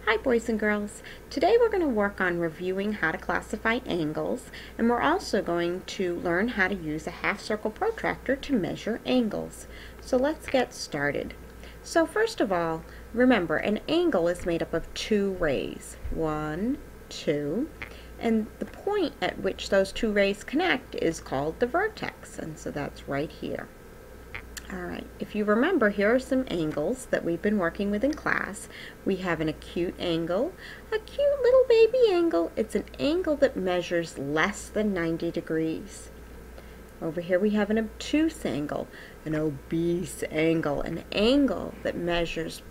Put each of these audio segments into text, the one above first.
Hi boys and girls. Today we're going to work on reviewing how to classify angles, and we're also going to learn how to use a half circle protractor to measure angles. So let's get started. So first of all, remember an angle is made up of two rays. 1, 2, and the point at which those two rays connect is called the vertex, and so that's right here. Alright, if you remember, here are some angles that we've been working with in class. We have an acute angle, a cute little baby angle. It's an angle that measures less than 90 degrees. Over here we have an obtuse angle, an obese angle, an angle that measures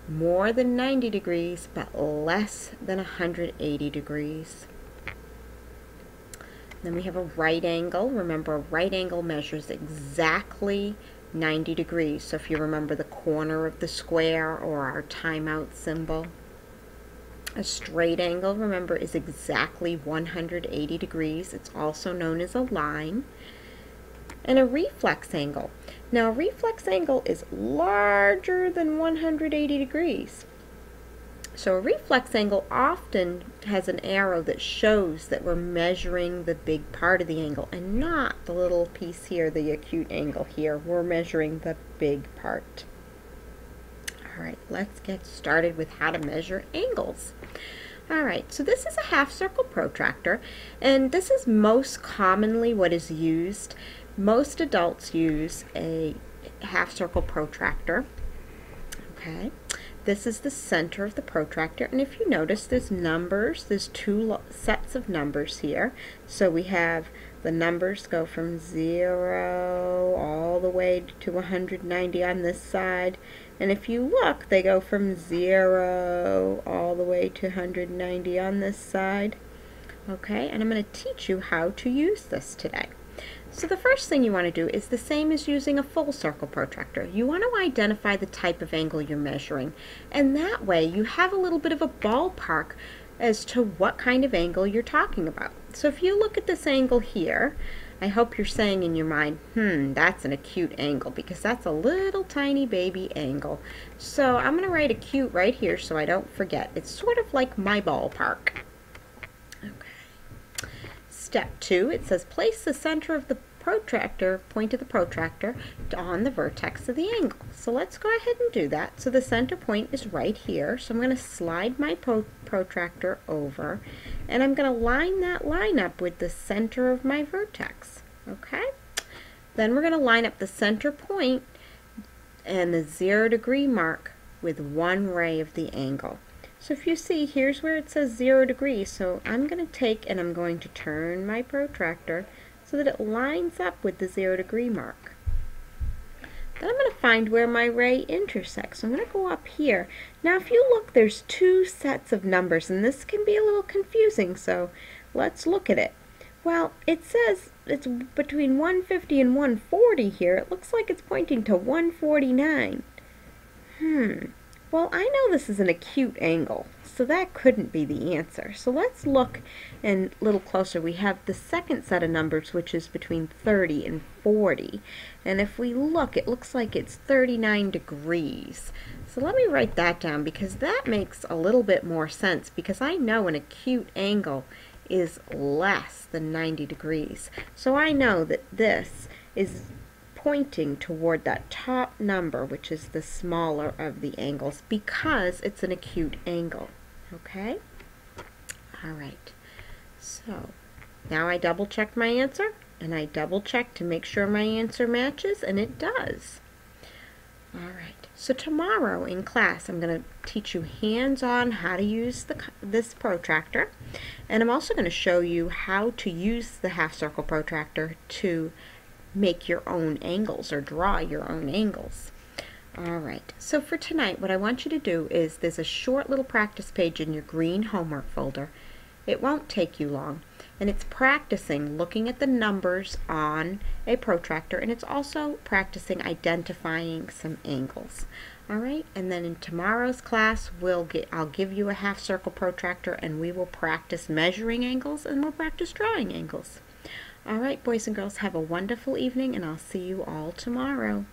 more than 90 degrees but less than 180 degrees. Then we have a right angle. Remember, a right angle measures exactly 90 degrees. So if you remember the corner of the square or our timeout symbol. A straight angle, remember, is exactly 180 degrees. It's also known as a line. And a reflex angle. Now a reflex angle is larger than 180 degrees. So a reflex angle often has an arrow that shows that we're measuring the big part of the angle and not the little piece here, the acute angle here. We're measuring the big part. Alright, let's get started with how to measure angles. Alright, so this is a half circle protractor, and this is most commonly what is used. Most adults use a half circle protractor. Okay. This is the center of the protractor, and if you notice, there's numbers. There's two sets of numbers here. So we have the numbers go from 0 all the way to 190 on this side, and if you look, they go from 0 all the way to 190 on this side. Okay, and I'm going to teach you how to use this today. So the first thing you want to do is the same as using a full circle protractor. You want to identify the type of angle you're measuring, and that way you have a little bit of a ballpark as to what kind of angle you're talking about. So if you look at this angle here, I hope you're saying in your mind, that's an acute angle, because that's a little tiny baby angle. So I'm going to write acute right here so I don't forget. It's sort of like my ballpark. Step 2, it says place the center of the protractor, point of the protractor, on the vertex of the angle. So let's go ahead and do that. So the center point is right here. So I'm going to slide my protractor over, and I'm going to line that line up with the center of my vertex. Okay? Then we're going to line up the center point and the 0 degree mark with one ray of the angle. So if you see, here's where it says 0 degrees, so I'm going to take and I'm going to turn my protractor so that it lines up with the 0 degree mark. Then I'm going to find where my ray intersects. So I'm going to go up here. Now if you look, there's two sets of numbers, and this can be a little confusing, so let's look at it. Well, it says it's between 150 and 140 here. It looks like it's pointing to 149. Well, I know this is an acute angle, so that couldn't be the answer. So let's look a little closer. We have the second set of numbers, which is between 30 and 40. And if we look, it looks like it's 39 degrees. So let me write that down, because that makes a little bit more sense, because I know an acute angle is less than 90 degrees. So I know that this is pointing toward that top number, which is the smaller of the angles, because it's an acute angle. Okay? Alright, so now I double checked my answer, and I double checked to make sure my answer matches, and it does. Alright, so tomorrow in class I'm going to teach you hands-on how to use this protractor, and I'm also going to show you how to use the half circle protractor to make your own angles or draw your own angles. Alright, so for tonight what I want you to do is, there's a short little practice page in your green homework folder. It won't take you long, and it's practicing looking at the numbers on a protractor, and it's also practicing identifying some angles. Alright, and then in tomorrow's class I'll give you a half circle protractor, and we will practice measuring angles, and we'll practice drawing angles. Alright, boys and girls, have a wonderful evening, and I'll see you all tomorrow.